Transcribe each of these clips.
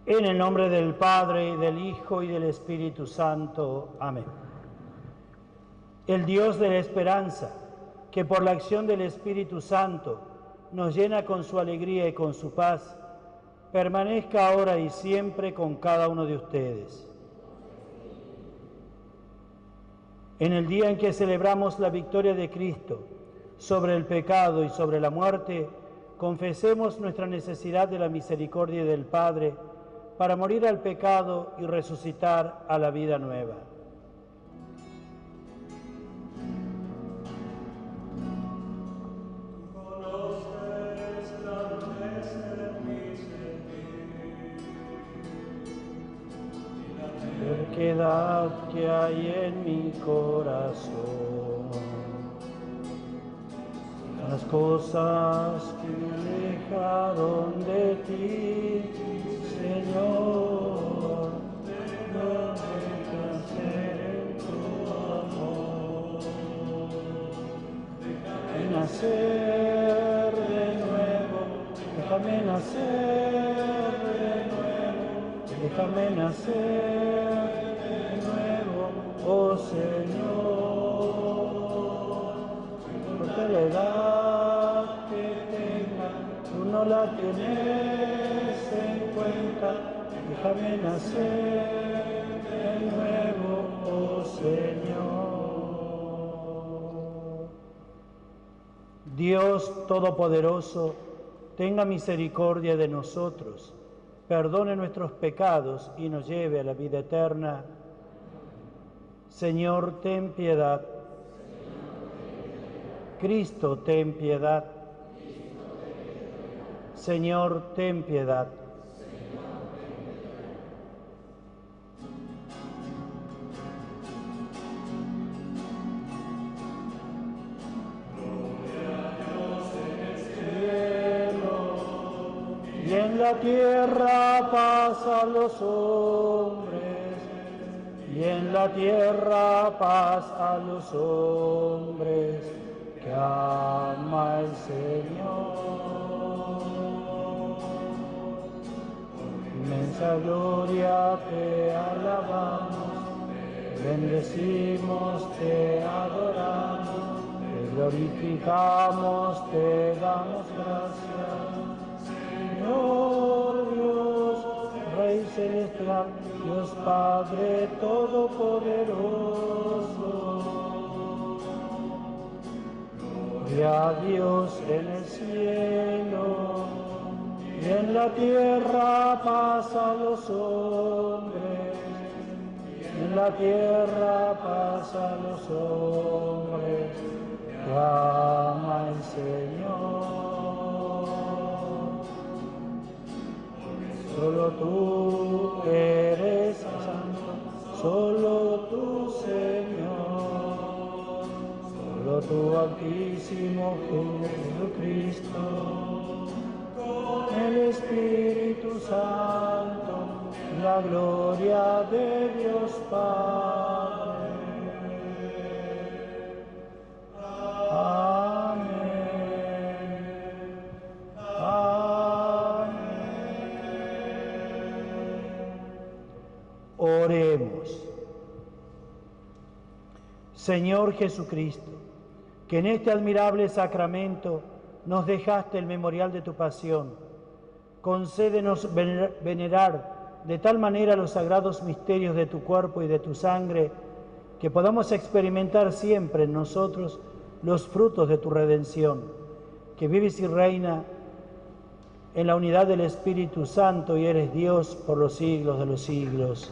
En el nombre del Padre, y del Hijo, y del Espíritu Santo. Amén. El Dios de la esperanza, que por la acción del Espíritu Santo nos llena con su alegría y con su paz, permanezca ahora y siempre con cada uno de ustedes. En el día en que celebramos la victoria de Cristo sobre el pecado y sobre la muerte, confesemos nuestra necesidad de la misericordia del Padre para morir al pecado y resucitar a la vida nueva. Terquedad que hay en mi corazón, las cosas que me alejaron de ti, Señor, no dejas ser en tu amor. Déjame nacer de nuevo, déjame nacer de nuevo, déjame nacer de nuevo, oh Señor. No importa la edad que tenga, tú no la tienes en cuenta. Déjame nacer de nuevo, oh Señor. Dios Todopoderoso, tenga misericordia de nosotros, perdone nuestros pecados y nos lleve a la vida eterna. Señor, ten piedad. Cristo, ten piedad. Señor, ten piedad. Y en la tierra paz a los hombres, y en la tierra paz a los hombres que ama el Señor. Inmensa gloria te alabamos, te bendecimos, te adoramos, te glorificamos, te damos gracias. Señor Dios, Rey celestial, Dios Padre Todopoderoso. Gloria a Dios en el cielo, y en la tierra paz a los hombres, y en la tierra paz a los hombres que ama el Señor. Solo tú eres santo, solo tú, Señor, solo tú, Altísimo Jesucristo, con el Espíritu Santo, la gloria de Dios Padre. Amén. Oremos. Señor Jesucristo, que en este admirable sacramento nos dejaste el memorial de tu pasión, concédenos venerar de tal manera los sagrados misterios de tu cuerpo y de tu sangre, que podamos experimentar siempre en nosotros los frutos de tu redención, que vives y reina en la unidad del Espíritu Santo y eres Dios por los siglos de los siglos.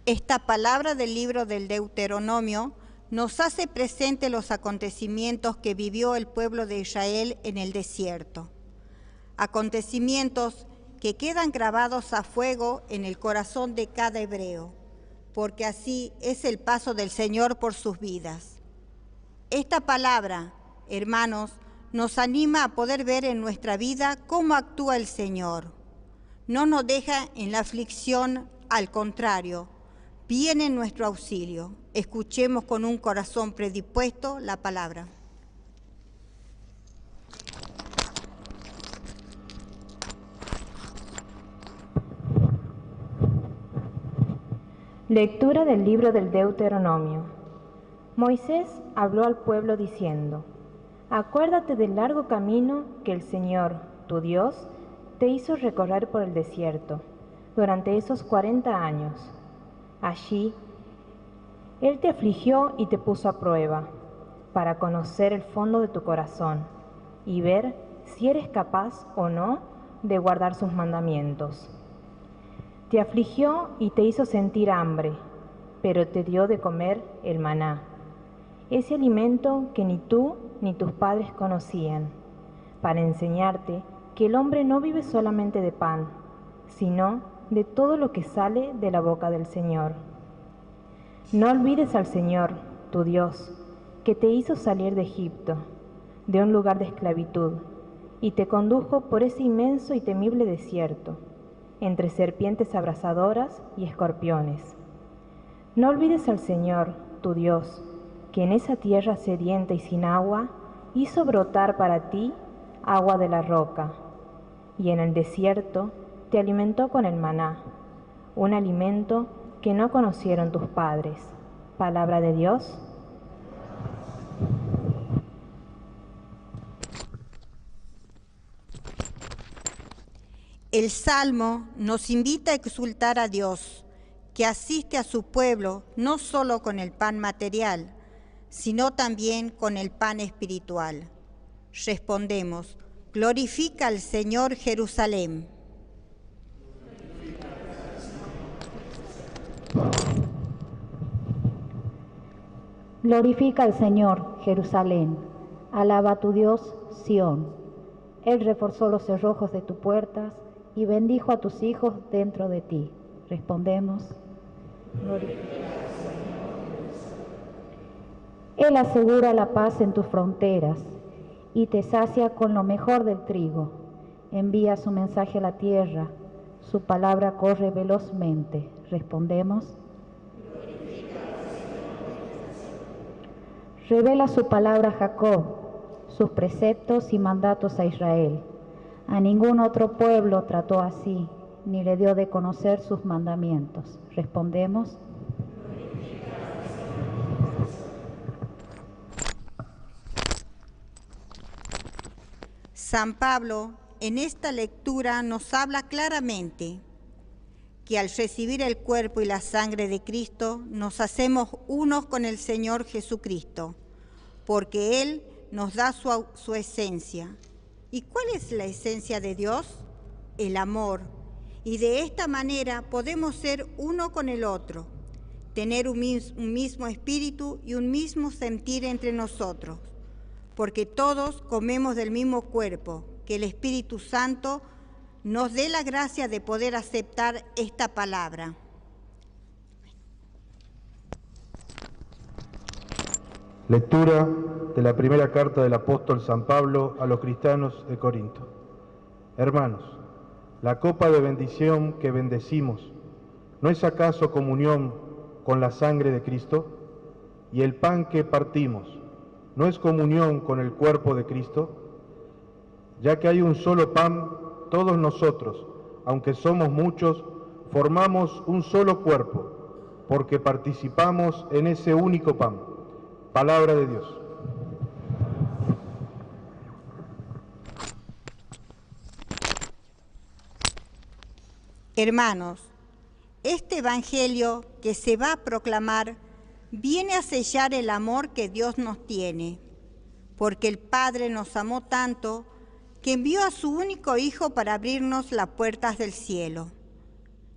Esta palabra del libro del Deuteronomio nos hace presente los acontecimientos que vivió el pueblo de Israel en el desierto. Acontecimientos que quedan grabados a fuego en el corazón de cada hebreo, porque así es el paso del Señor por sus vidas. Esta palabra, hermanos, nos anima a poder ver en nuestra vida cómo actúa el Señor. No nos deja en la aflicción, al contrario, viene en nuestro auxilio. Escuchemos con un corazón predispuesto la palabra. Lectura del libro del Deuteronomio. Moisés habló al pueblo diciendo: Acuérdate del largo camino que el Señor, tu Dios, te hizo recorrer por el desierto durante esos 40 años. Allí, Él te afligió y te puso a prueba, para conocer el fondo de tu corazón y ver si eres capaz o no de guardar sus mandamientos. Te afligió y te hizo sentir hambre, pero te dio de comer el maná, ese alimento que ni tú ni tus padres conocían, para enseñarte que el hombre no vive solamente de pan, sino de todo lo que sale de la boca del Señor. No olvides al Señor, tu Dios, que te hizo salir de Egipto, de un lugar de esclavitud, y te condujo por ese inmenso y temible desierto, entre serpientes abrasadoras y escorpiones. No olvides al Señor, tu Dios, que en esa tierra sedienta y sin agua hizo brotar para ti agua de la roca, y en el desierto te alimentó con el maná, un alimento que no conocieron tus padres. Palabra de Dios. El Salmo nos invita a exultar a Dios, que asiste a su pueblo no solo con el pan material, sino también con el pan espiritual. Respondemos: glorifica al Señor, Jerusalén. Glorifica al Señor, Jerusalén. Alaba a tu Dios, Sión. Él reforzó los cerrojos de tus puertas y bendijo a tus hijos dentro de ti. Respondemos: Él asegura la paz en tus fronteras y te sacia con lo mejor del trigo. Envía su mensaje a la tierra, su palabra corre velozmente. Respondemos: revela su palabra a Jacob, sus preceptos y mandatos a Israel. A ningún otro pueblo trató así, ni le dio de conocer sus mandamientos. Respondemos: San Pablo en esta lectura nos habla claramente que al recibir el cuerpo y la sangre de Cristo nos hacemos unos con el Señor Jesucristo, porque Él nos da su esencia. ¿Y cuál es la esencia de Dios? El amor. Y de esta manera podemos ser uno con el otro, tener un mismo espíritu y un mismo sentir entre nosotros, porque todos comemos del mismo cuerpo. Que el Espíritu Santo nos dé la gracia de poder aceptar esta palabra. Lectura de la primera carta del apóstol San Pablo a los cristianos de Corinto. Hermanos, la copa de bendición que bendecimos, ¿no es acaso comunión con la sangre de Cristo? Y el pan que partimos, ¿no es comunión con el cuerpo de Cristo? Ya que hay un solo pan, todos nosotros, aunque somos muchos, formamos un solo cuerpo, porque participamos en ese único pan. Palabra de Dios. Hermanos, este evangelio que se va a proclamar viene a sellar el amor que Dios nos tiene, porque el Padre nos amó tanto que envió a su único Hijo para abrirnos las puertas del cielo.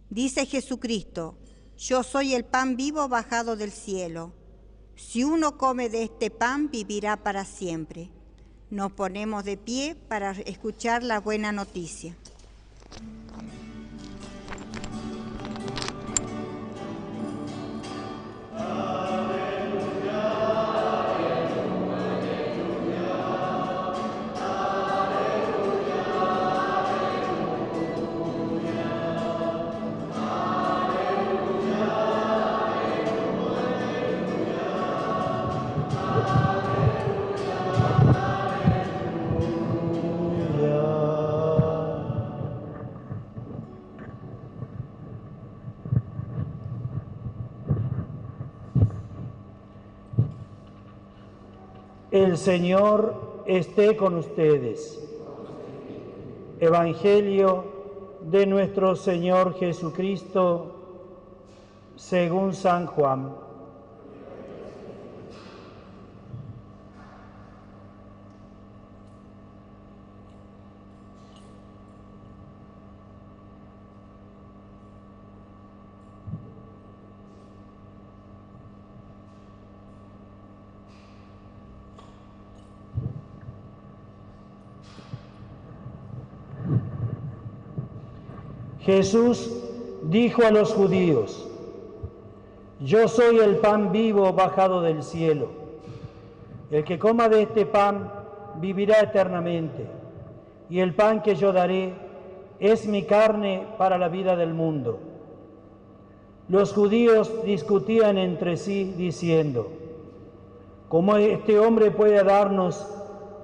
Dice Jesucristo: yo soy el pan vivo bajado del cielo. Si uno come de este pan, vivirá para siempre. Nos ponemos de pie para escuchar la buena noticia. El Señor esté con ustedes. Evangelio de nuestro Señor Jesucristo según San Juan. Jesús dijo a los judíos: Yo soy el pan vivo bajado del cielo. El que coma de este pan vivirá eternamente, y el pan que yo daré es mi carne para la vida del mundo. Los judíos discutían entre sí diciendo: ¿Cómo este hombre puede darnos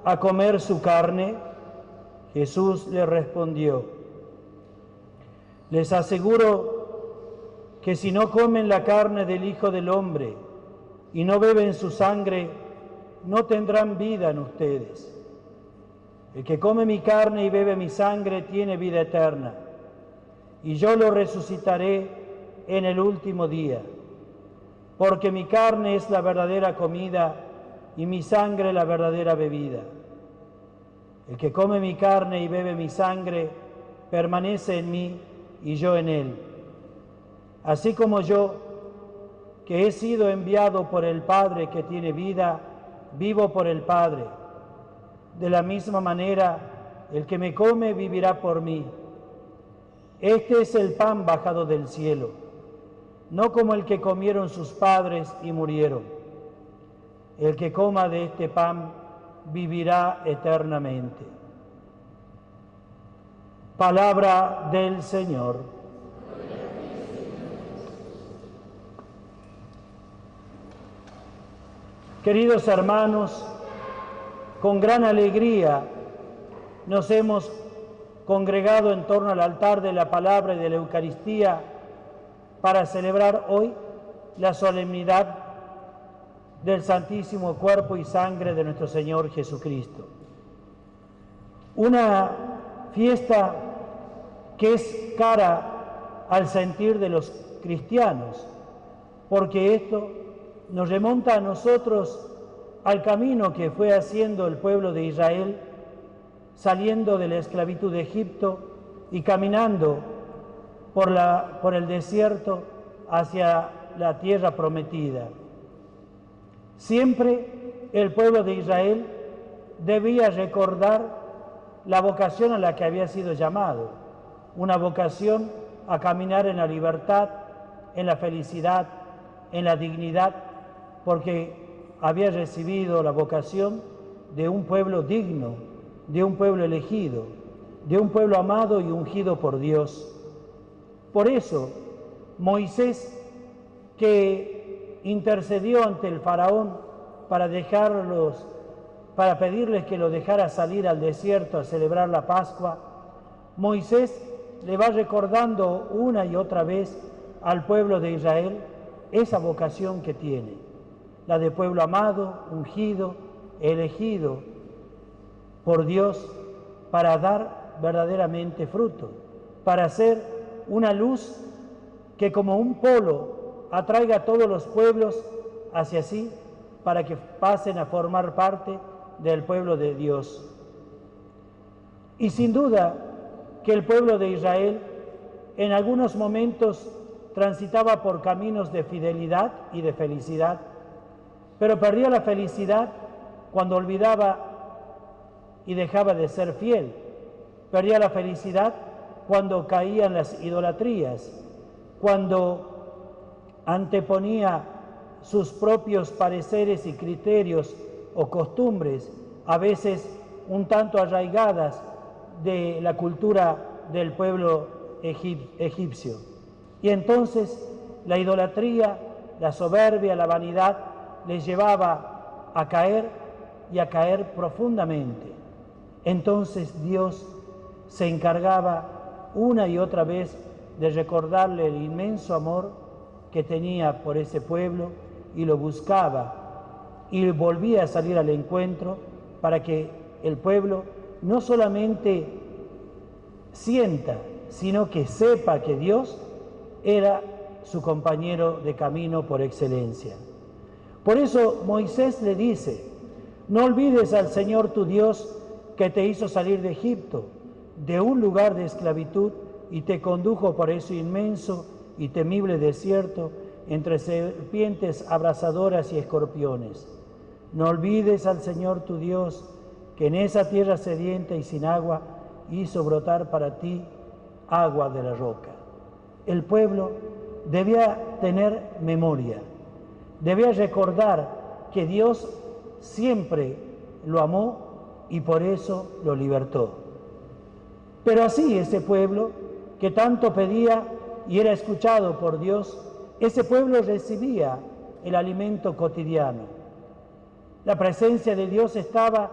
a comer su carne? Jesús le respondió: Les aseguro que si no comen la carne del Hijo del Hombre y no beben su sangre, no tendrán vida en ustedes. El que come mi carne y bebe mi sangre tiene vida eterna, y yo lo resucitaré en el último día, porque mi carne es la verdadera comida y mi sangre la verdadera bebida. El que come mi carne y bebe mi sangre permanece en mí y yo en él. Así como yo, que he sido enviado por el Padre que tiene vida, vivo por el Padre. De la misma manera, el que me come vivirá por mí. Este es el pan bajado del cielo, no como el que comieron sus padres y murieron. El que coma de este pan vivirá eternamente. Palabra del Señor. Queridos hermanos, con gran alegría nos hemos congregado en torno al altar de la palabra y de la Eucaristía para celebrar hoy la solemnidad del Santísimo Cuerpo y Sangre de nuestro Señor Jesucristo. Una fiesta que es cara al sentir de los cristianos, porque esto nos remonta a nosotros al camino que fue haciendo el pueblo de Israel, saliendo de la esclavitud de Egipto y caminando por el desierto hacia la tierra prometida. Siempre el pueblo de Israel debía recordar la vocación a la que había sido llamado, una vocación a caminar en la libertad, en la felicidad, en la dignidad, porque había recibido la vocación de un pueblo digno, de un pueblo elegido, de un pueblo amado y ungido por Dios. Por eso, Moisés, que intercedió ante el faraón para pedirles que lo dejara salir al desierto a celebrar la Pascua, Moisés le va recordando una y otra vez al pueblo de Israel esa vocación que tiene, la de pueblo amado, ungido, elegido por Dios para dar verdaderamente fruto, para ser una luz que como un polo atraiga a todos los pueblos hacia sí, para que pasen a formar parte del pueblo de Dios. Y sin duda que el pueblo de Israel en algunos momentos transitaba por caminos de fidelidad y de felicidad, pero perdía la felicidad cuando olvidaba y dejaba de ser fiel. Perdía la felicidad cuando caía en las idolatrías, cuando anteponía sus propios pareceres y criterios o costumbres, a veces un tanto arraigadas de la cultura del pueblo egipcio. Y entonces la idolatría, la soberbia, la vanidad les llevaba a caer y a caer profundamente. Entonces Dios se encargaba una y otra vez de recordarle el inmenso amor que tenía por ese pueblo y lo buscaba y volvía a salir al encuentro para que el pueblo no solamente sienta, sino que sepa que Dios era su compañero de camino por excelencia. Por eso Moisés le dice: no olvides al Señor tu Dios, que te hizo salir de Egipto, de un lugar de esclavitud, y te condujo por ese inmenso y temible desierto, entre serpientes abrasadoras y escorpiones. No olvides al Señor tu Dios, que en esa tierra sedienta y sin agua hizo brotar para ti agua de la roca. El pueblo debía tener memoria, debía recordar que Dios siempre lo amó y por eso lo libertó. Pero así ese pueblo que tanto pedía y era escuchado por Dios, ese pueblo recibía el alimento cotidiano. La presencia de Dios estaba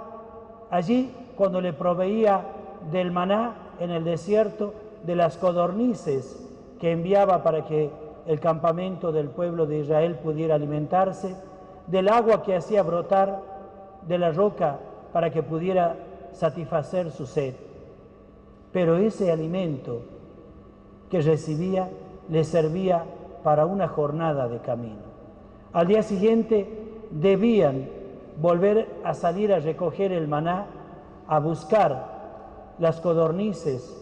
allí cuando le proveía del maná en el desierto, de las codornices que enviaba para que el campamento del pueblo de Israel pudiera alimentarse, del agua que hacía brotar de la roca para que pudiera satisfacer su sed. Pero ese alimento que recibía le servía para una jornada de camino. Al día siguiente debían volver a salir a recoger el maná, a buscar las codornices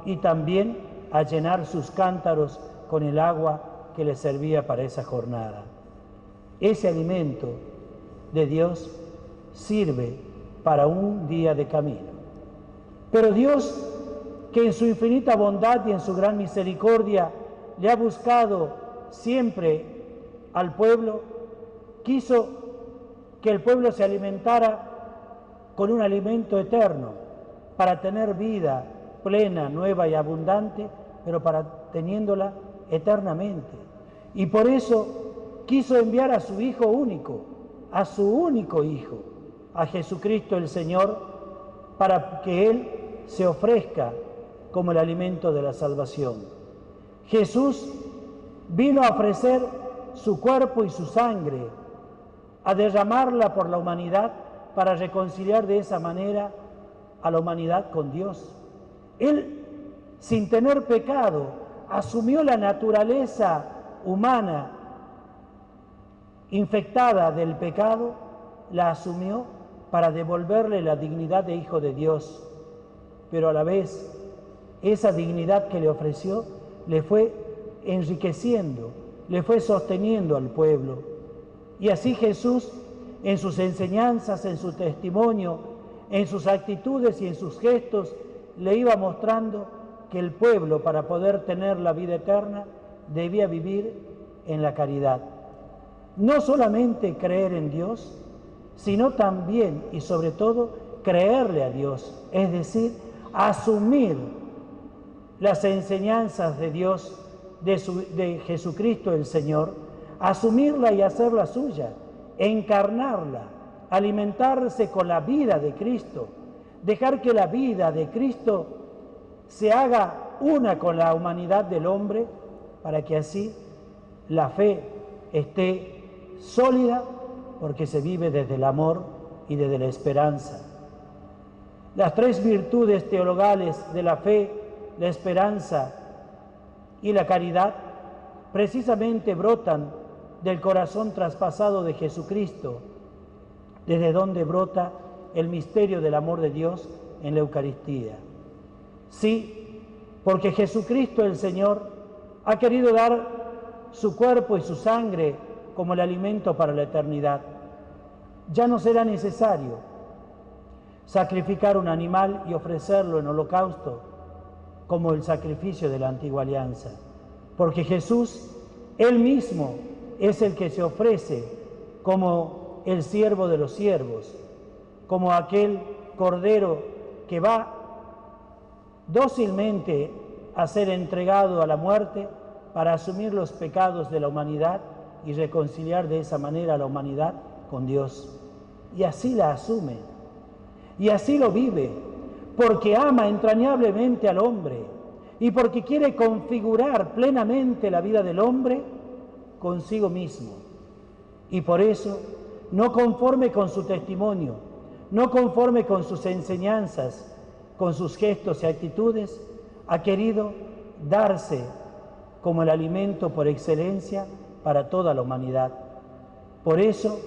y también a llenar sus cántaros con el agua que les servía para esa jornada. Ese alimento de Dios sirve para un día de camino. Pero Dios, que en su infinita bondad y en su gran misericordia le ha buscado siempre al pueblo, quiso que el pueblo se alimentara con un alimento eterno, para tener vida plena, nueva y abundante, pero teniéndola eternamente. Y por eso quiso enviar a su Hijo único, a su único Hijo, a Jesucristo el Señor, para que Él se ofrezca como el alimento de la salvación. Jesús vino a ofrecer su cuerpo y su sangre, a derramarla por la humanidad para reconciliar de esa manera a la humanidad con Dios. Él, sin tener pecado, asumió la naturaleza humana infectada del pecado, la asumió para devolverle la dignidad de Hijo de Dios. Pero a la vez, esa dignidad que le ofreció le fue enriqueciendo, le fue sosteniendo al pueblo. Y así Jesús, en sus enseñanzas, en su testimonio, en sus actitudes y en sus gestos, le iba mostrando que el pueblo, para poder tener la vida eterna, debía vivir en la caridad. No solamente creer en Dios, sino también y sobre todo creerle a Dios, es decir, asumir las enseñanzas de Dios, de Jesucristo el Señor, asumirla y hacerla suya, encarnarla, alimentarse con la vida de Cristo, dejar que la vida de Cristo se haga una con la humanidad del hombre, para que así la fe esté sólida, porque se vive desde el amor y desde la esperanza. Las tres virtudes teologales de la fe, la esperanza y la caridad precisamente brotan del corazón traspasado de Jesucristo, desde donde brota el misterio del amor de Dios en la Eucaristía. Sí, porque Jesucristo el Señor ha querido dar su cuerpo y su sangre como el alimento para la eternidad. Ya no será necesario sacrificar un animal y ofrecerlo en holocausto como el sacrificio de la antigua alianza, porque Jesús, Él mismo, es el que se ofrece como el siervo de los siervos, como aquel cordero que va dócilmente a ser entregado a la muerte para asumir los pecados de la humanidad y reconciliar de esa manera a la humanidad con Dios. Y así la asume, y así lo vive, porque ama entrañablemente al hombre y porque quiere configurar plenamente la vida del hombre consigo mismo. Y por eso no conforme con su testimonio, no conforme con sus enseñanzas, con sus gestos y actitudes, ha querido darse como el alimento por excelencia para toda la humanidad. Por eso,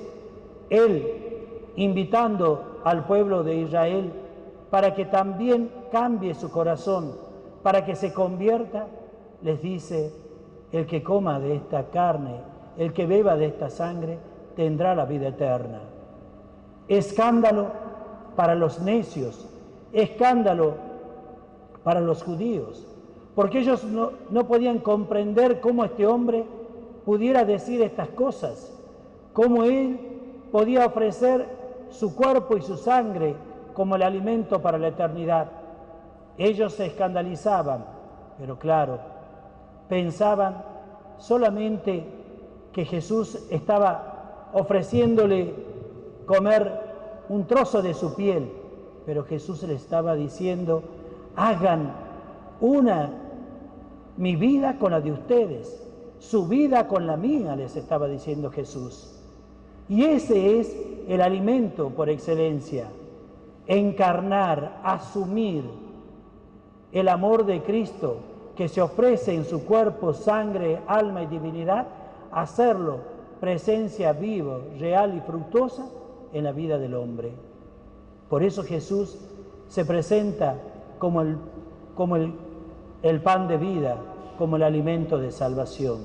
Él, invitando al pueblo de Israel para que también cambie su corazón, para que se convierta, les dice: el que coma de esta carne, el que beba de esta sangre, tendrá la vida eterna. Escándalo para los necios, escándalo para los judíos, porque ellos no podían comprender cómo este hombre pudiera decir estas cosas, cómo él podía ofrecer su cuerpo y su sangre como el alimento para la eternidad. Ellos se escandalizaban, pero claro, pensaban solamente que Jesús estaba ofreciéndole comer un trozo de su piel, pero Jesús le estaba diciendo: hagan una mi vida con la de ustedes, su vida con la mía, les estaba diciendo Jesús. Y ese es el alimento por excelencia: encarnar, asumir el amor de Cristo que se ofrece en su cuerpo, sangre, alma y divinidad, hacerlo presencia viva, real y fructuosa en la vida del hombre. Por eso Jesús se presenta como el pan de vida, como el alimento de salvación.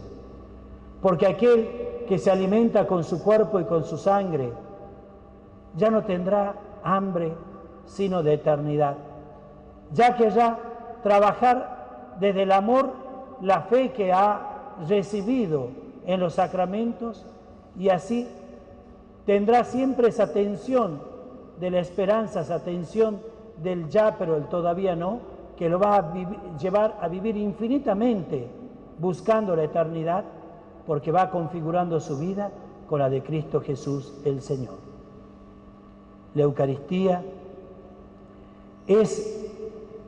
Porque aquel que se alimenta con su cuerpo y con su sangre ya no tendrá hambre sino de eternidad, ya que ya trabajar desde el amor, la fe que ha recibido en los sacramentos, y así tendrá siempre esa tensión de la esperanza, esa tensión del ya pero el todavía no, que lo va a llevar a vivir infinitamente buscando la eternidad, porque va configurando su vida con la de Cristo Jesús el Señor. La Eucaristía es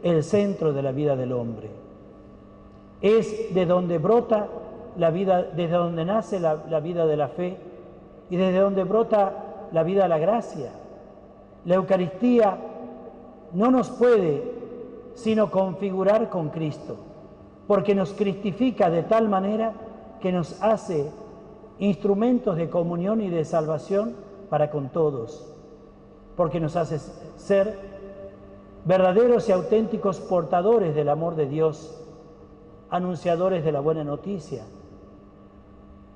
el centro de la vida del hombre. Es de donde brota la vida, desde donde nace la vida de la fe y desde donde brota la vida de la gracia. La Eucaristía no nos puede sino configurar con Cristo, porque nos cristifica de tal manera que nos hace instrumentos de comunión y de salvación para con todos, porque nos hace ser verdaderos y auténticos portadores del amor de Dios, anunciadores de la buena noticia,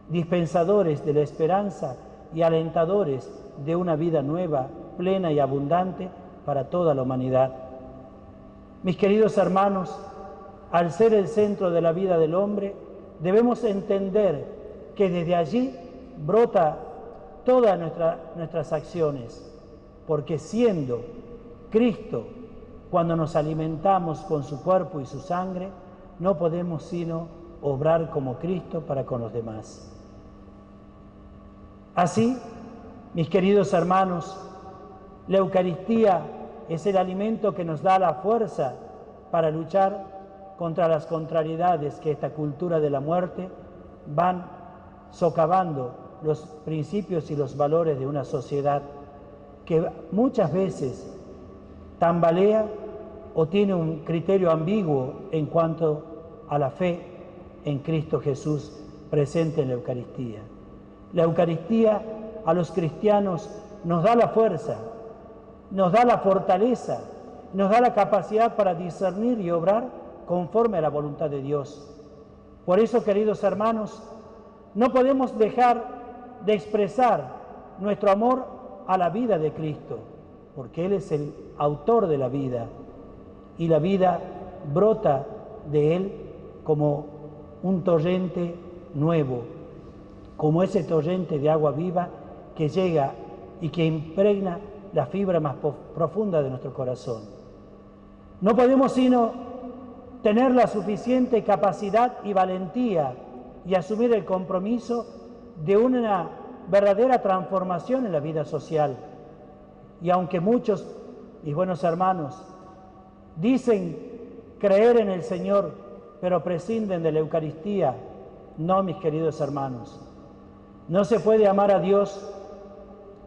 dispensadores de la esperanza y alentadores de una vida nueva, plena y abundante para toda la humanidad. Mis queridos hermanos, al ser el centro de la vida del hombre, debemos entender que desde allí brota todas nuestras acciones, porque siendo Cristo, cuando nos alimentamos con su cuerpo y su sangre, no podemos sino obrar como Cristo para con los demás. Así, mis queridos hermanos, la Eucaristía es el alimento que nos da la fuerza para luchar contra las contrariedades que esta cultura de la muerte van socavando los principios y los valores de una sociedad que muchas veces tambalea o tiene un criterio ambiguo en cuanto a la fe en Cristo Jesús presente en la Eucaristía. La Eucaristía a los cristianos nos da la fuerza, nos da la fortaleza, nos da la capacidad para discernir y obrar conforme a la voluntad de Dios. Por eso, queridos hermanos, no podemos dejar de expresar nuestro amor a la vida de Cristo, porque Él es el autor de la vida y la vida brota de Él como un torrente nuevo, como ese torrente de agua viva que llega y que impregna la fibra más profunda de nuestro corazón. No podemos sino tener la suficiente capacidad y valentía y asumir el compromiso de una verdadera transformación en la vida social. Y aunque muchos, mis buenos hermanos, dicen creer en el Señor, pero prescinden de la Eucaristía, no, mis queridos hermanos. No se puede amar a Dios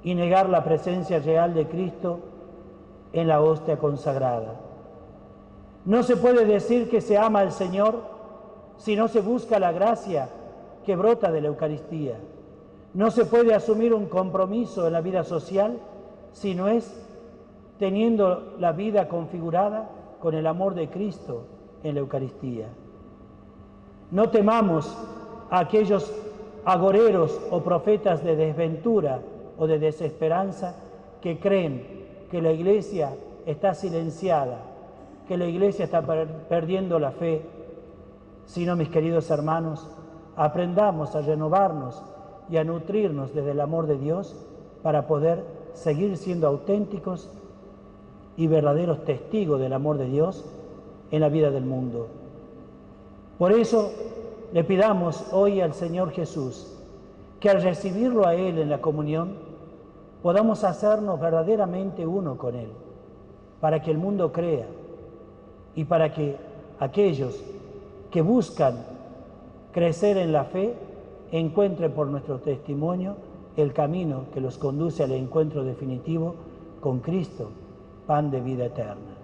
y negar la presencia real de Cristo en la hostia consagrada. No se puede decir que se ama al Señor si no se busca la gracia que brota de la Eucaristía. No se puede asumir un compromiso en la vida social si no es teniendo la vida configurada con el amor de Cristo en la Eucaristía. No temamos a aquellos agoreros o profetas de desventura o de desesperanza que creen que la Iglesia está silenciada, que la Iglesia está perdiendo la fe, sino, mis queridos hermanos, aprendamos a renovarnos y a nutrirnos desde el amor de Dios para poder seguir siendo auténticos y verdaderos testigos del amor de Dios en la vida del mundo. Por eso le pidamos hoy al Señor Jesús que al recibirlo a Él en la comunión podamos hacernos verdaderamente uno con Él, para que el mundo crea y para que aquellos que buscan crecer en la fe encuentren por nuestro testimonio el camino que los conduce al encuentro definitivo con Cristo, pan de vida eterna.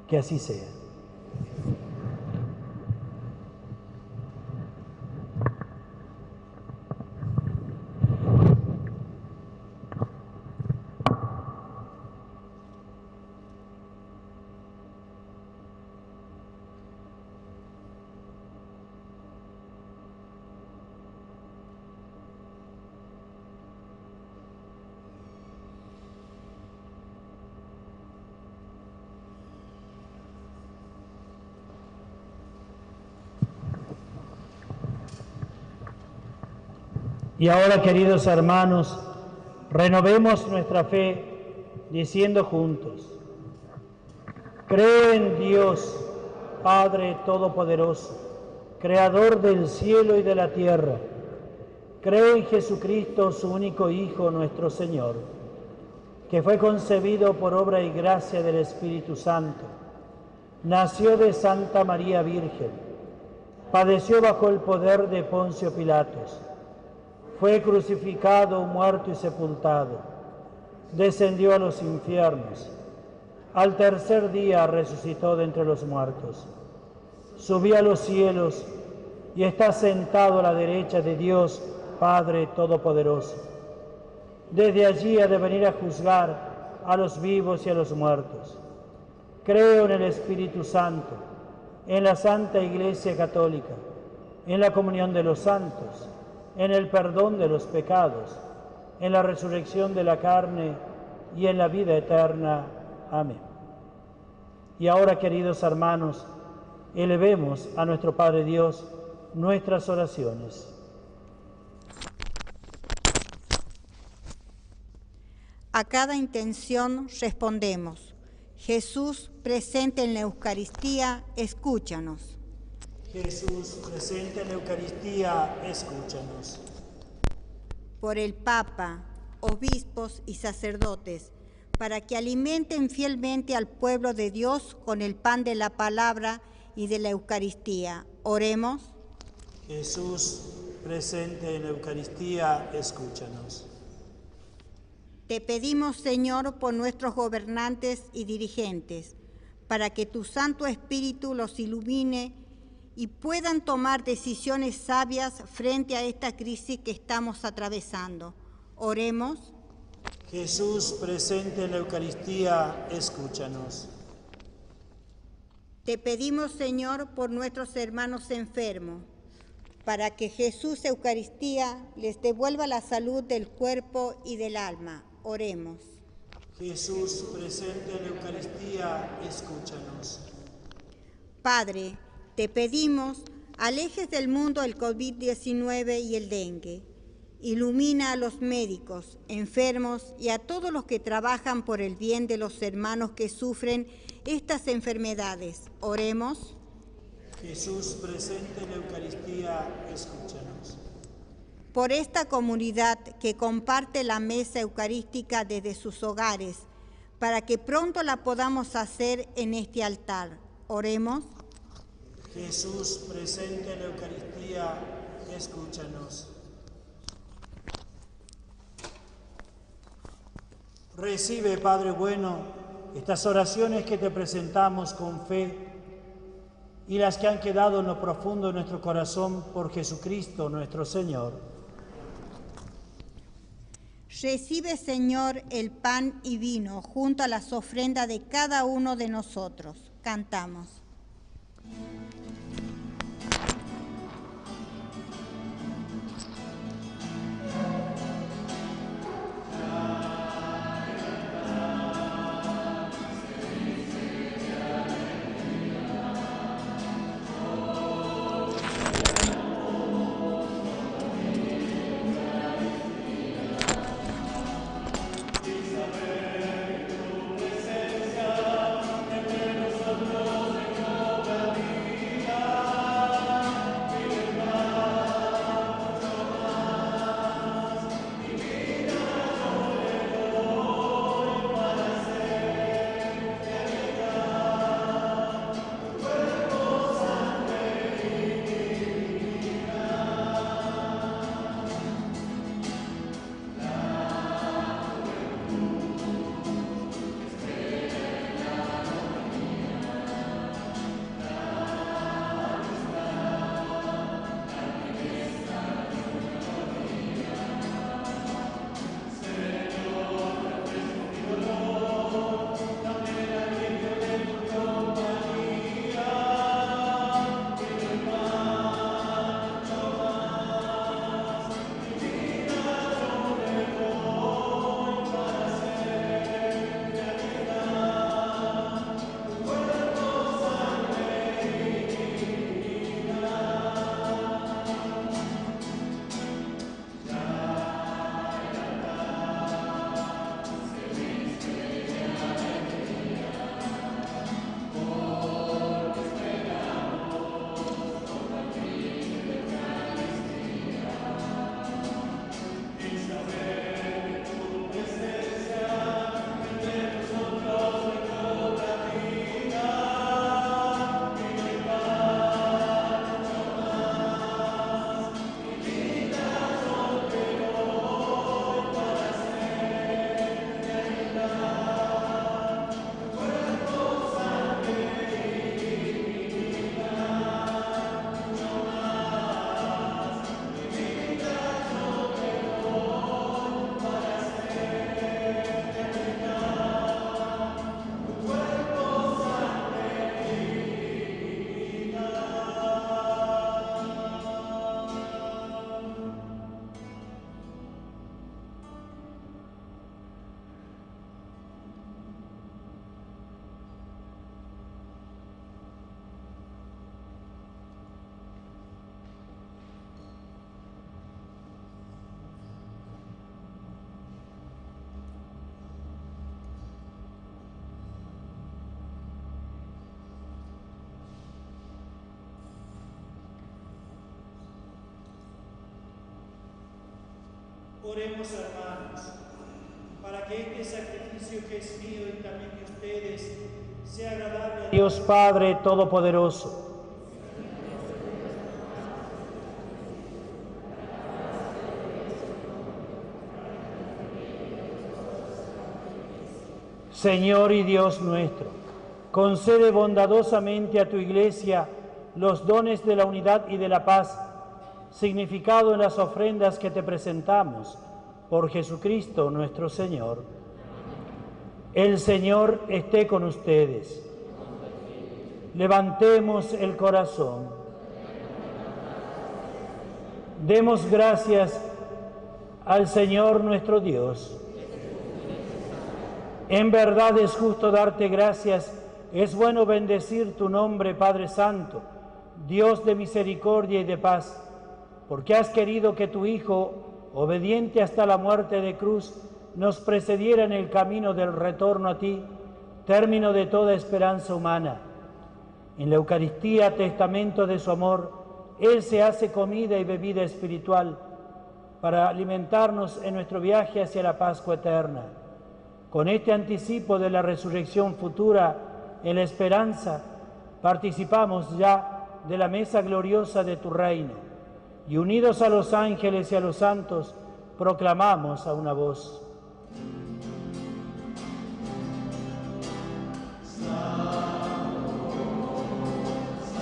Que así sea. Y ahora, queridos hermanos, renovemos nuestra fe diciendo juntos: creo en Dios, Padre Todopoderoso, Creador del cielo y de la tierra. Creo en Jesucristo, su único Hijo, nuestro Señor, que fue concebido por obra y gracia del Espíritu Santo. Nació de Santa María Virgen, padeció bajo el poder de Poncio Pilatos, fue crucificado, muerto y sepultado, descendió a los infiernos, al tercer día resucitó de entre los muertos, subió a los cielos y está sentado a la derecha de Dios, Padre Todopoderoso. Desde allí ha de venir a juzgar a los vivos y a los muertos. Creo en el Espíritu Santo, en la Santa Iglesia Católica, en la comunión de los santos, en el perdón de los pecados, en la resurrección de la carne y en la vida eterna. Amén. Y ahora, queridos hermanos, elevemos a nuestro Padre Dios nuestras oraciones. A cada intención respondemos: Jesús, presente en la Eucaristía, escúchanos. Jesús, presente en la Eucaristía, escúchanos. Por el Papa, obispos y sacerdotes, para que alimenten fielmente al pueblo de Dios con el pan de la palabra y de la Eucaristía. Oremos. Jesús, presente en la Eucaristía, escúchanos. Te pedimos, Señor, por nuestros gobernantes y dirigentes, para que tu Santo Espíritu los ilumine y puedan tomar decisiones sabias frente a esta crisis que estamos atravesando. Oremos. Jesús, presente en la Eucaristía, escúchanos. Te pedimos, Señor, por nuestros hermanos enfermos, para que Jesús Eucaristía les devuelva la salud del cuerpo y del alma. Oremos. Jesús, presente en la Eucaristía, escúchanos. Padre, te pedimos, alejes del mundo el COVID-19 y el dengue. Ilumina a los médicos, enfermos y a todos los que trabajan por el bien de los hermanos que sufren estas enfermedades. Oremos. Jesús, presente en la Eucaristía, escúchanos. Por esta comunidad que comparte la mesa eucarística desde sus hogares, para que pronto la podamos hacer en este altar. Oremos. Jesús, presente en la Eucaristía, escúchanos. Recibe, Padre bueno, estas oraciones que te presentamos con fe y las que han quedado en lo profundo de nuestro corazón por Jesucristo nuestro Señor. Recibe, Señor, el pan y vino junto a las ofrendas de cada uno de nosotros. Cantamos. Oremos, hermanos, para que este sacrificio que es mío y también de ustedes sea agradable a Dios Padre Todopoderoso. Señor y Dios nuestro, concede bondadosamente a tu Iglesia los dones de la unidad y de la paz, significado en las ofrendas que te presentamos, por Jesucristo nuestro Señor. El Señor esté con ustedes. Levantemos el corazón. Demos gracias al Señor nuestro Dios. En verdad es justo darte gracias, es bueno bendecir tu nombre, Padre Santo, Dios de misericordia y de paz, porque has querido que tu Hijo, obediente hasta la muerte de cruz, nos precediera en el camino del retorno a ti, término de toda esperanza humana. En la Eucaristía, testamento de su amor, Él se hace comida y bebida espiritual para alimentarnos en nuestro viaje hacia la Pascua eterna. Con este anticipo de la resurrección futura en la esperanza, participamos ya de la mesa gloriosa de tu reino, y unidos a los ángeles y a los santos, proclamamos a una voz: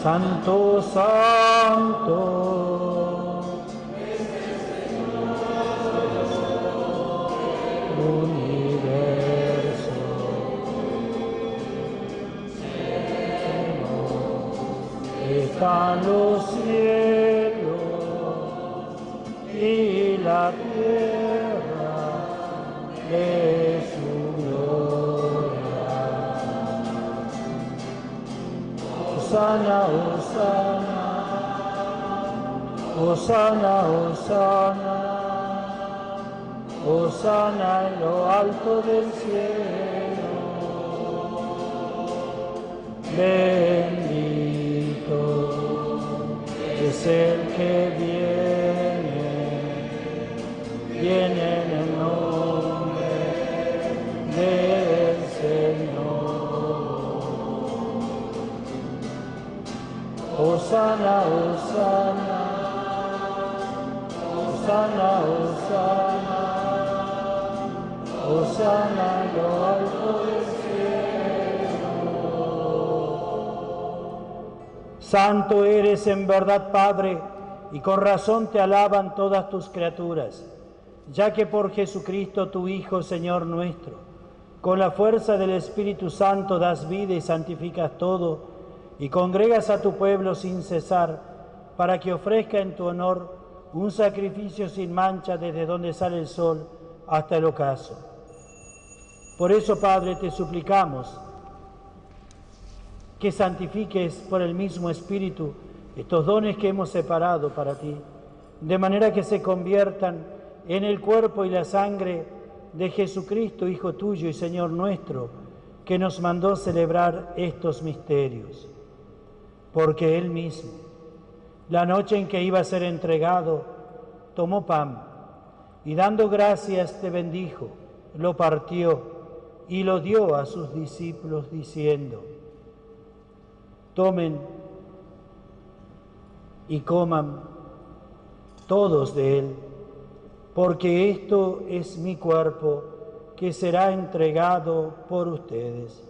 Santo, santo. Universo. Están los cielos y la tierra de su gloria. Hosana, hosana, hosana, hosana, hosana en lo alto del cielo. Bendito es el que viene en el nombre del Señor. Hosana, hosana, hosana, hosana, hosana en lo alto del cielo. Santo eres en verdad, Padre, y con razón te alaban todas tus criaturas, ya que por Jesucristo, tu Hijo, Señor nuestro, con la fuerza del Espíritu Santo das vida y santificas todo, y congregas a tu pueblo sin cesar, para que ofrezca en tu honor un sacrificio sin mancha desde donde sale el sol hasta el ocaso. Por eso, Padre, te suplicamos que santifiques por el mismo Espíritu estos dones que hemos separado para ti, de manera que se conviertan en el cuerpo y la sangre de Jesucristo, Hijo tuyo y Señor nuestro, que nos mandó celebrar estos misterios. Porque Él mismo, la noche en que iba a ser entregado, tomó pan y dando gracias te bendijo, lo partió y lo dio a sus discípulos diciendo: tomen y coman todos de él, porque esto es mi cuerpo que será entregado por ustedes.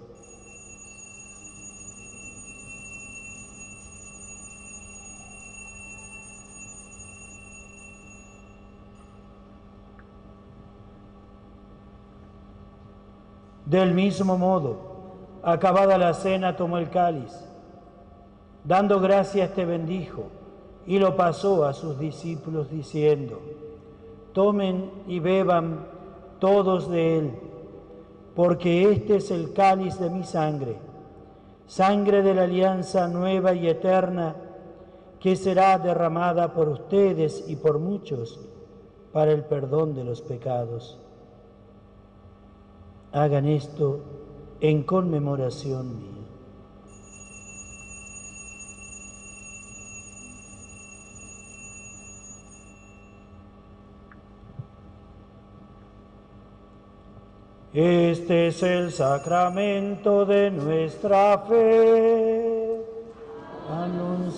Del mismo modo, acabada la cena, tomó el cáliz, dando gracias te bendijo, y lo pasó a sus discípulos diciendo: tomen y beban todos de él, porque este es el cáliz de mi sangre, sangre de la alianza nueva y eterna, que será derramada por ustedes y por muchos para el perdón de los pecados. Hagan esto en conmemoración mía. Este es el sacramento de nuestra fe. Anunciamos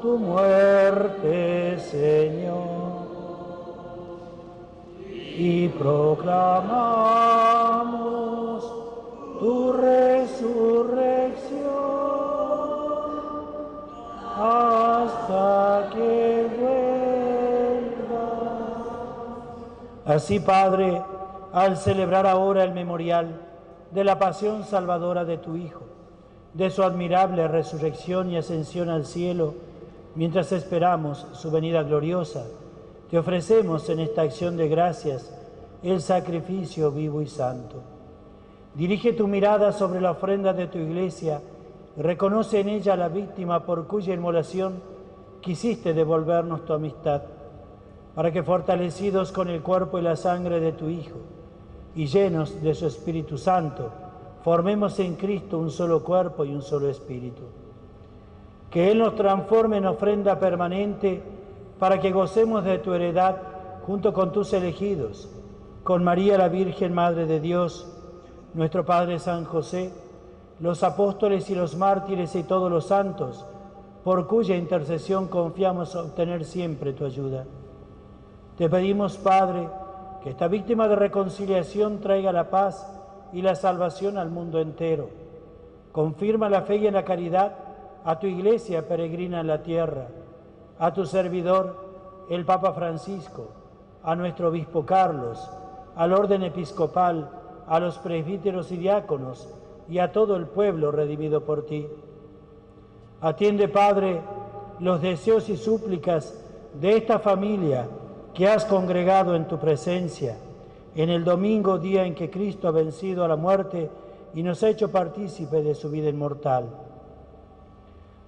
tu muerte, Señor, y proclamamos tu resurrección hasta que vuelva. Así, Padre, al celebrar ahora el memorial de la pasión salvadora de tu Hijo, de su admirable resurrección y ascensión al cielo, mientras esperamos su venida gloriosa, te ofrecemos en esta acción de gracias el sacrificio vivo y santo. Dirige tu mirada sobre la ofrenda de tu Iglesia, reconoce en ella a la víctima por cuya inmolación quisiste devolvernos tu amistad, para que fortalecidos con el cuerpo y la sangre de tu Hijo y llenos de su Espíritu Santo, formemos en Cristo un solo cuerpo y un solo espíritu. Que Él nos transforme en ofrenda permanente para que gocemos de tu heredad junto con tus elegidos, con María la Virgen, Madre de Dios, nuestro Padre San José, los apóstoles y los mártires y todos los santos, por cuya intercesión confiamos obtener siempre tu ayuda. Te pedimos, Padre, que esta víctima de reconciliación traiga la paz y la salvación al mundo entero. Confirma la fe y en la caridad a tu Iglesia peregrina en la tierra, a tu servidor, el Papa Francisco, a nuestro Obispo Carlos, al orden episcopal, a los presbíteros y diáconos, y a todo el pueblo redimido por ti. Atiende, Padre, los deseos y súplicas de esta familia que has congregado en tu presencia, en el domingo, día en que Cristo ha vencido a la muerte y nos ha hecho partícipe de su vida inmortal.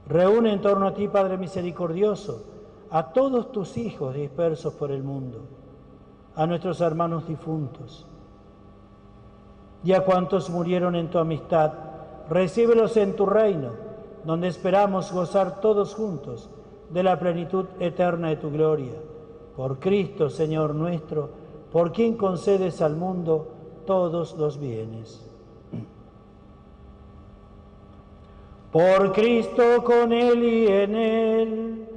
Reúne en torno a ti, Padre misericordioso, a todos tus hijos dispersos por el mundo, a nuestros hermanos difuntos, y a cuantos murieron en tu amistad. Recíbelos en tu reino, donde esperamos gozar todos juntos de la plenitud eterna de tu gloria. Por Cristo, Señor nuestro, por quien concedes al mundo todos los bienes. Por Cristo, con Él y en Él,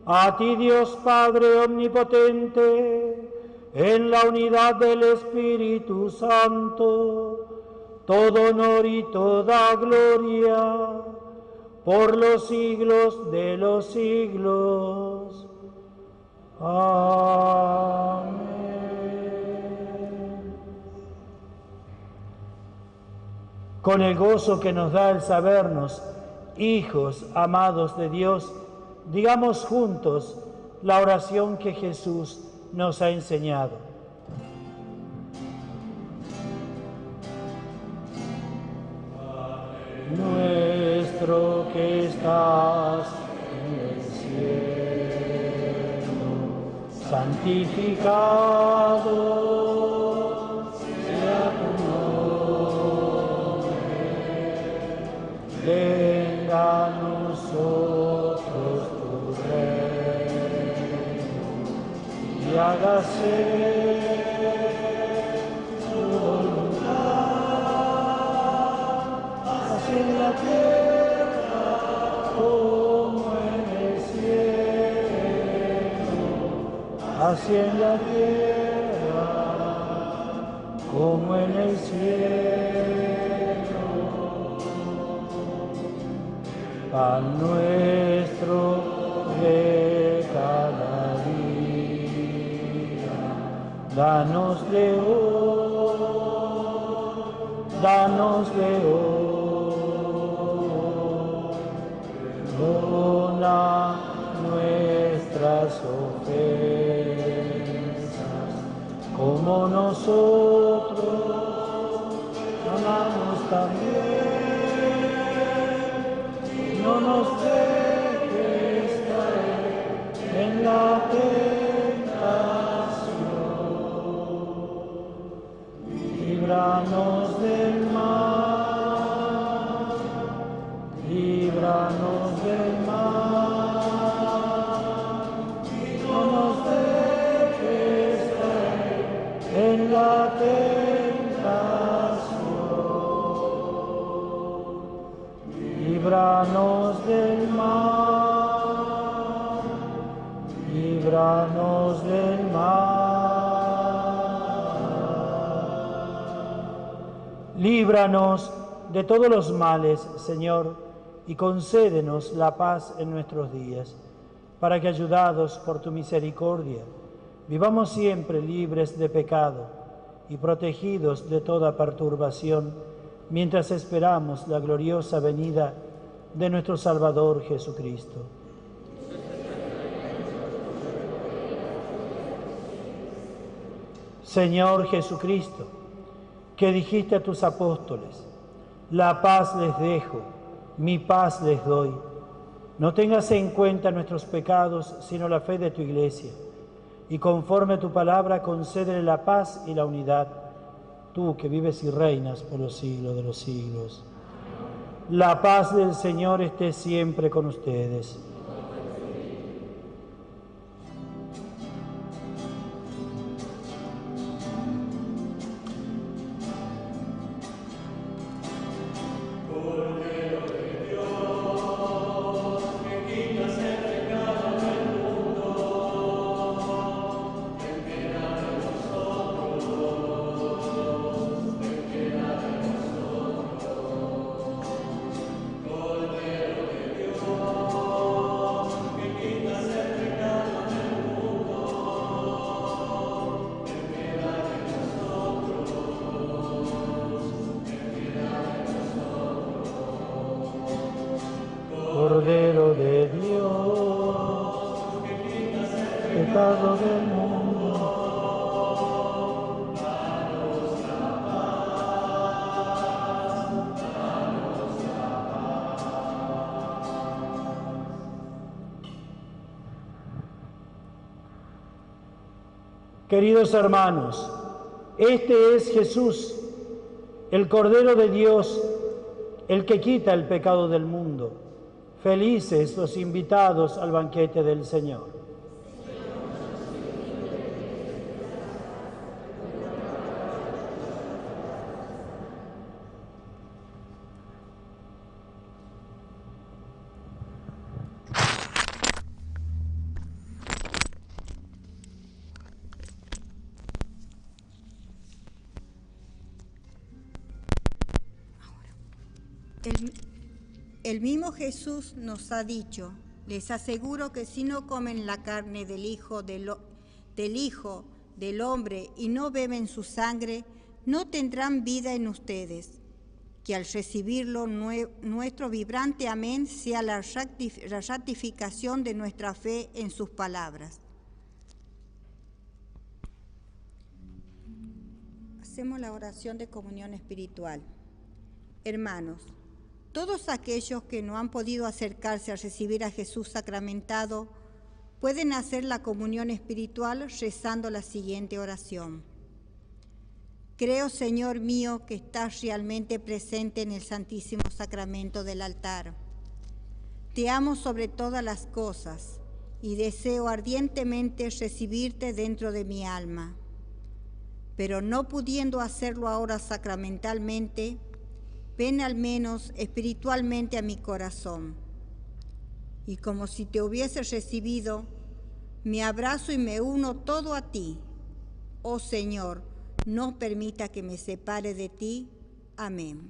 a ti Dios Padre omnipotente, en la unidad del Espíritu Santo, todo honor y toda gloria, por los siglos de los siglos. Amén. Con el gozo que nos da el sabernos hijos amados de Dios, digamos juntos la oración que Jesús nos ha enseñado. Padre nuestro que estás en el cielo, santificado sea tu nombre, venga a nosotros tu reino y hágase tu voluntad, así en la tierra como en el cielo, así en la tierra como en el cielo. Pan nuestro de cada día, danos de hoy, perdona nuestras ofensas, como nosotros perdonamos también. No nos dejes caer en la tentación, líbranos del mal, líbranos del mal, no nos dejes caer en la tentación, líbranos del mal, líbranos del mal. Líbranos de todos los males, Señor, y concédenos la paz en nuestros días, para que, ayudados por tu misericordia, vivamos siempre libres de pecado y protegidos de toda perturbación, mientras esperamos la gloriosa venida de nuestro Salvador Jesucristo. Señor Jesucristo, que dijiste a tus apóstoles, la paz les dejo, mi paz les doy. No tengas en cuenta nuestros pecados, sino la fe de tu Iglesia, y conforme a tu palabra concédele la paz y la unidad, tú que vives y reinas por los siglos de los siglos. La paz del Señor esté siempre con ustedes. Queridos hermanos, este es Jesús, el Cordero de Dios, el que quita el pecado del mundo. Felices los invitados al banquete del Señor. El mismo Jesús nos ha dicho: les aseguro que si no comen la carne del Hijo del Hombre y no beben su sangre, no tendrán vida en ustedes. Que al recibirlo nuestro vibrante amén sea la ratificación de nuestra fe en sus palabras. Hacemos la oración de comunión espiritual. Hermanos, todos aquellos que no han podido acercarse a recibir a Jesús sacramentado pueden hacer la comunión espiritual rezando la siguiente oración. Creo, Señor mío, que estás realmente presente en el Santísimo Sacramento del altar. Te amo sobre todas las cosas y deseo ardientemente recibirte dentro de mi alma. Pero no pudiendo hacerlo ahora sacramentalmente, ven al menos espiritualmente a mi corazón. Y como si te hubiese recibido, me abrazo y me uno todo a ti. Oh Señor, no permita que me separe de ti. Amén.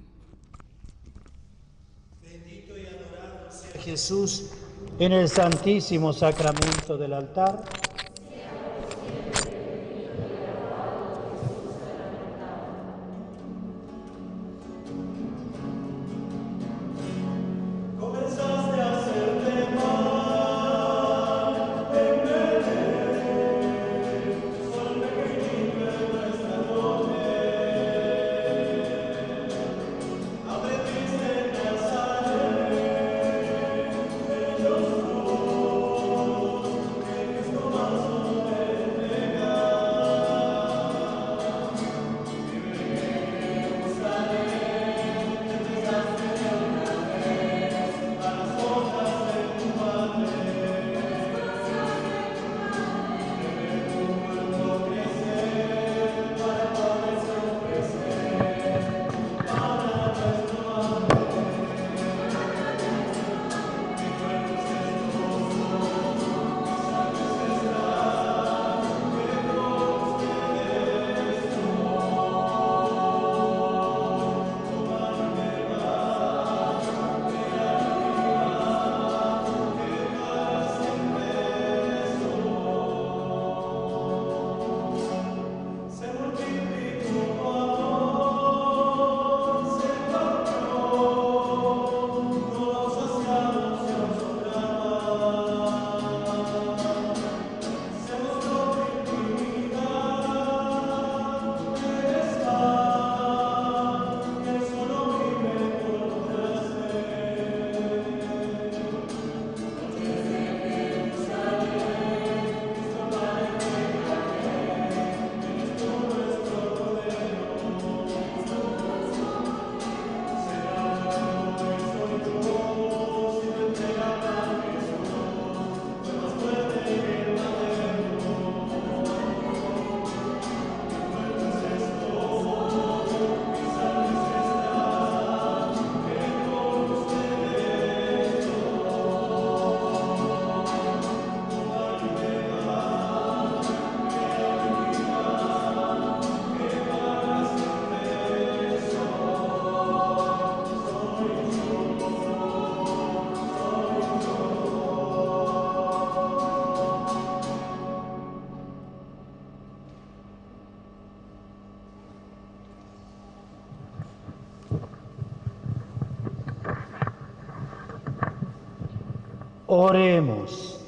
Bendito y adorado sea Jesús en el Santísimo Sacramento del altar. Oremos.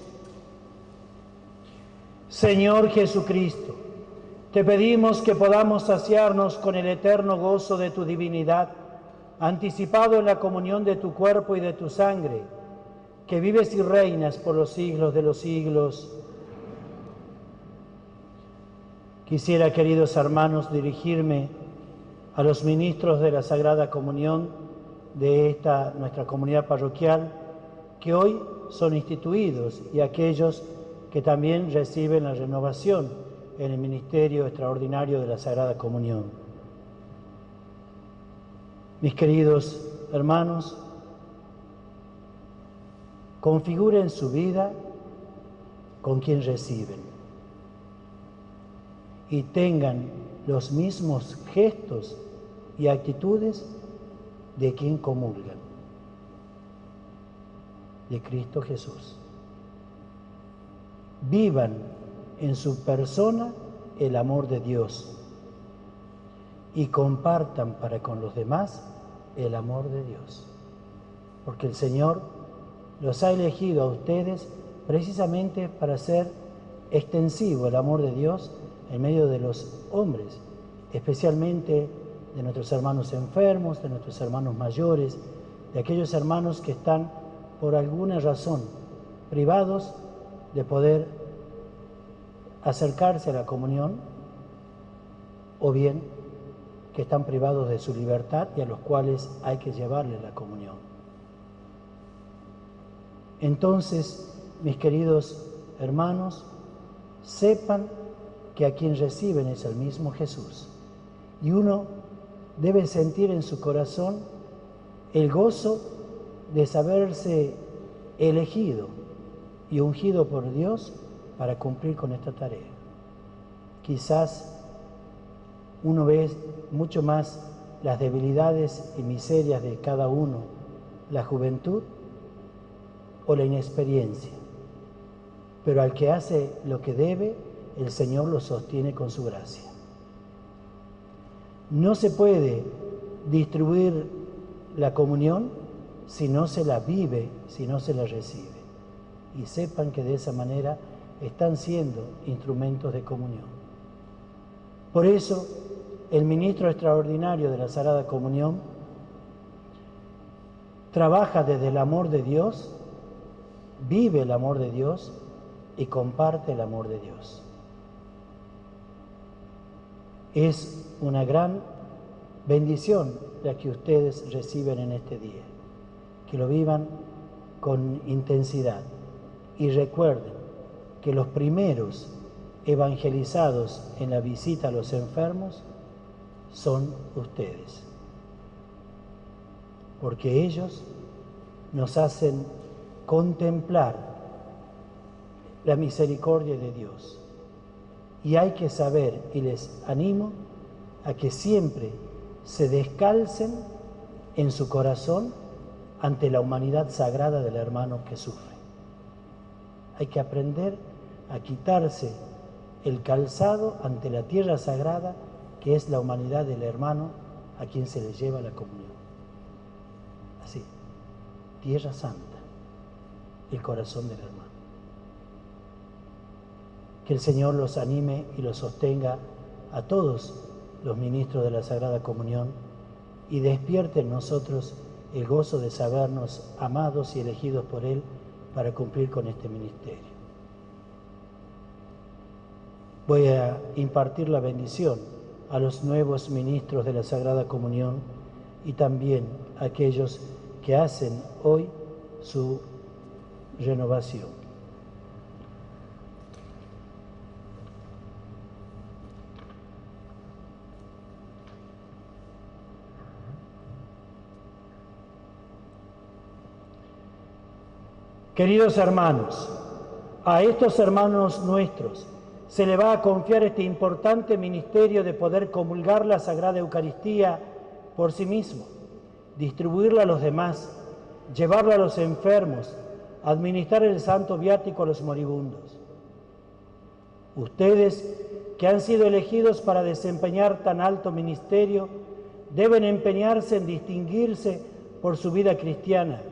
Señor Jesucristo, te pedimos que podamos saciarnos con el eterno gozo de tu divinidad, anticipado en la comunión de tu cuerpo y de tu sangre, que vives y reinas por los siglos de los siglos. Quisiera, queridos hermanos, dirigirme a los ministros de la Sagrada Comunión de esta nuestra comunidad parroquial, que hoy son instituidos, y aquellos que también reciben la renovación en el ministerio extraordinario de la Sagrada Comunión. Mis queridos hermanos, configuren su vida con quien reciben y tengan los mismos gestos y actitudes de quien comulgan, de Cristo Jesús. Vivan en su persona el amor de Dios y compartan para con los demás el amor de Dios, porque el Señor los ha elegido a ustedes precisamente para hacer extensivo el amor de Dios en medio de los hombres, especialmente de nuestros hermanos enfermos, de nuestros hermanos mayores, de aquellos hermanos que están por alguna razón privados de poder acercarse a la comunión, o bien que están privados de su libertad y a los cuales hay que llevarle la comunión. Entonces, mis queridos hermanos, sepan que a quien reciben es el mismo Jesús, y uno debe sentir en su corazón el gozo de saberse elegido y ungido por Dios para cumplir con esta tarea. Quizás uno ve mucho más las debilidades y miserias de cada uno, la juventud o la inexperiencia, pero al que hace lo que debe, el Señor lo sostiene con su gracia. No se puede distribuir la comunión si no se la vive, si no se la recibe. Y sepan que de esa manera están siendo instrumentos de comunión. Por eso, el ministro extraordinario de la Sagrada Comunión trabaja desde el amor de Dios, vive el amor de Dios y comparte el amor de Dios. Es una gran bendición la que ustedes reciben en este día, que lo vivan con intensidad y recuerden que los primeros evangelizados en la visita a los enfermos son ustedes, porque ellos nos hacen contemplar la misericordia de Dios. Y hay que saber, y les animo a que siempre se descalcen en su corazón ante la humanidad sagrada del hermano que sufre. Hay que aprender a quitarse el calzado ante la tierra sagrada que es la humanidad del hermano a quien se le lleva la comunión. Así, tierra santa, el corazón del hermano. Que el Señor los anime y los sostenga a todos los ministros de la Sagrada Comunión y despierte en nosotros el gozo de sabernos amados y elegidos por Él para cumplir con este ministerio. Voy a impartir la bendición a los nuevos ministros de la Sagrada Comunión y también a aquellos que hacen hoy su renovación. Queridos hermanos, a estos hermanos nuestros se le va a confiar este importante ministerio de poder comulgar la Sagrada Eucaristía por sí mismo, distribuirla a los demás, llevarla a los enfermos, administrar el santo viático a los moribundos. Ustedes, que han sido elegidos para desempeñar tan alto ministerio, deben empeñarse en distinguirse por su vida cristiana,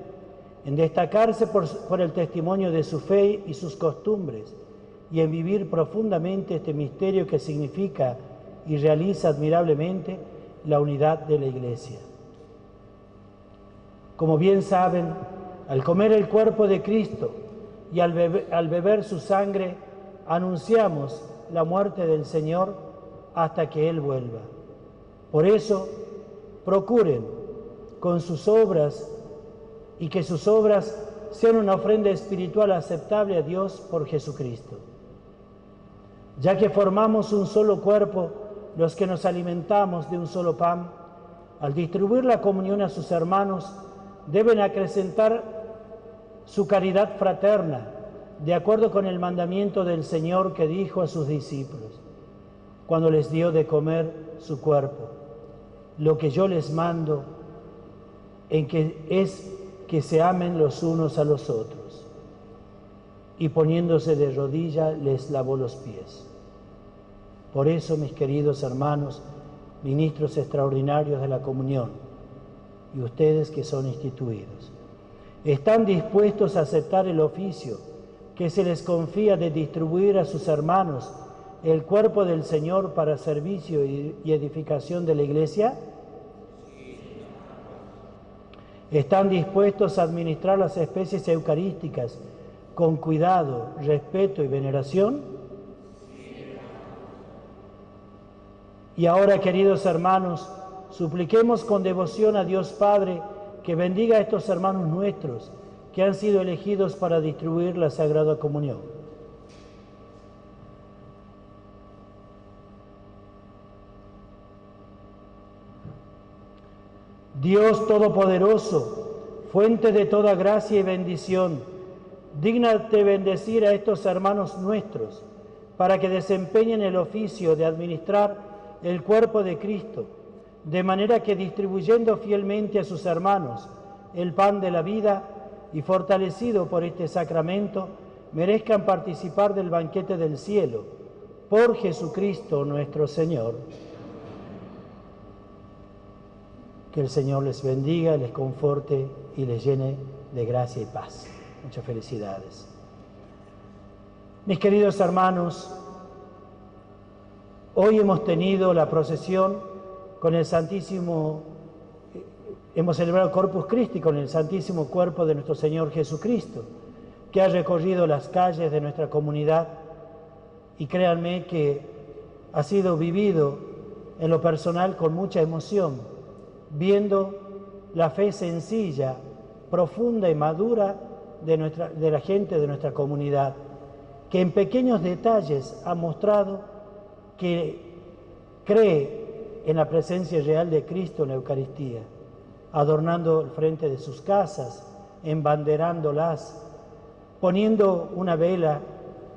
en destacarse por el testimonio de su fe y sus costumbres, y en vivir profundamente este misterio que significa y realiza admirablemente la unidad de la Iglesia. Como bien saben, al comer el cuerpo de Cristo y al beber su sangre, anunciamos la muerte del Señor hasta que Él vuelva. Por eso, procuren con sus obras y que sus obras sean una ofrenda espiritual aceptable a Dios por Jesucristo. Ya que formamos un solo cuerpo, los que nos alimentamos de un solo pan, al distribuir la comunión a sus hermanos, deben acrecentar su caridad fraterna, de acuerdo con el mandamiento del Señor que dijo a sus discípulos, cuando les dio de comer su cuerpo: lo que yo les mando en que es que se amen los unos a los otros. Y poniéndose de rodillas les lavó los pies. Por eso, mis queridos hermanos, ministros extraordinarios de la comunión, y ustedes que son instituidos, ¿están dispuestos a aceptar el oficio que se les confía de distribuir a sus hermanos el cuerpo del Señor para servicio y edificación de la Iglesia? ¿Están dispuestos a administrar las especies eucarísticas con cuidado, respeto y veneración? Y ahora, queridos hermanos, supliquemos con devoción a Dios Padre que bendiga a estos hermanos nuestros que han sido elegidos para distribuir la Sagrada Comunión. Dios Todopoderoso, fuente de toda gracia y bendición, dígnate bendecir a estos hermanos nuestros para que desempeñen el oficio de administrar el cuerpo de Cristo, de manera que distribuyendo fielmente a sus hermanos el pan de la vida y fortalecido por este sacramento, merezcan participar del banquete del cielo, por Jesucristo nuestro Señor. Que el Señor les bendiga, les conforte y les llene de gracia y paz. Muchas felicidades. Mis queridos hermanos, hoy hemos tenido la procesión con el Santísimo, hemos celebrado el Corpus Christi con el Santísimo Cuerpo de nuestro Señor Jesucristo, que ha recorrido las calles de nuestra comunidad, y créanme que ha sido vivido en lo personal con mucha emoción, viendo la fe sencilla, profunda y madura de la gente de nuestra comunidad, que en pequeños detalles ha mostrado que cree en la presencia real de Cristo en la Eucaristía, adornando el frente de sus casas, embanderándolas, poniendo una vela,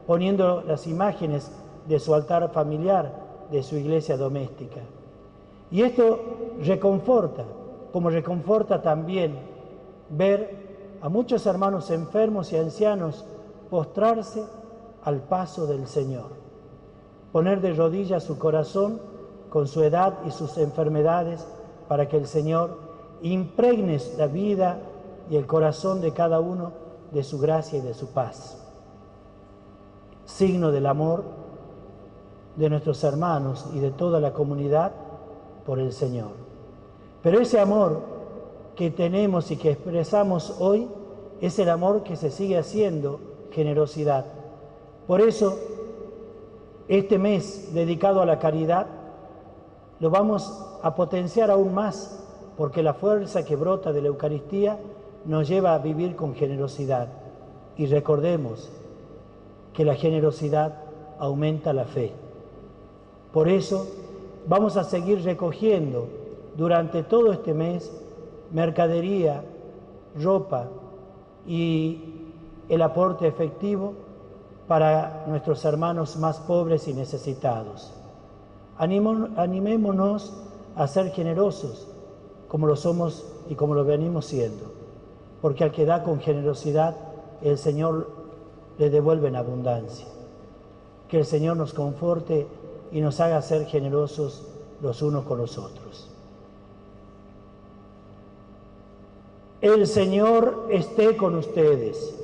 poniendo las imágenes de su altar familiar, de su iglesia doméstica. Y esto reconforta, como reconforta también ver a muchos hermanos enfermos y ancianos postrarse al paso del Señor, poner de rodillas su corazón con su edad y sus enfermedades para que el Señor impregne la vida y el corazón de cada uno de su gracia y de su paz. Signo del amor de nuestros hermanos y de toda la comunidad por el Señor. Pero ese amor que tenemos y que expresamos hoy es el amor que se sigue haciendo generosidad. Por eso, este mes dedicado a la caridad lo vamos a potenciar aún más, porque la fuerza que brota de la Eucaristía nos lleva a vivir con generosidad. Y recordemos que la generosidad aumenta la fe. Por eso vamos a seguir recogiendo durante todo este mes mercadería, ropa y el aporte efectivo para nuestros hermanos más pobres y necesitados. Animémonos a ser generosos, como lo somos y como lo venimos siendo, porque al que da con generosidad, el Señor le devuelve en abundancia. Que el Señor nos conforte y nos haga ser generosos los unos con los otros. El Señor esté con ustedes.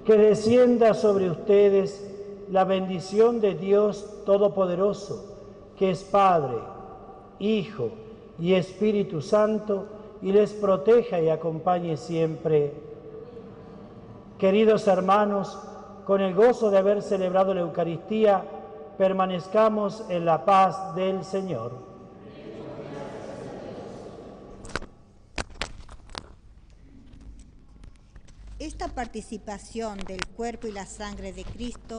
Que descienda sobre ustedes la bendición de Dios Todopoderoso, que es Padre, Hijo y Espíritu Santo, y les proteja y acompañe siempre. Queridos hermanos, con el gozo de haber celebrado la Eucaristía, permanezcamos en la paz del Señor. Esta participación del cuerpo y la sangre de Cristo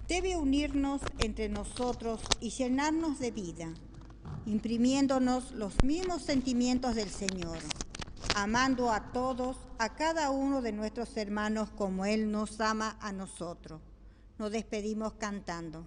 debe unirnos entre nosotros y llenarnos de vida, imprimiéndonos los mismos sentimientos del Señor, amando a todos, a cada uno de nuestros hermanos como Él nos ama a nosotros. Nos despedimos cantando.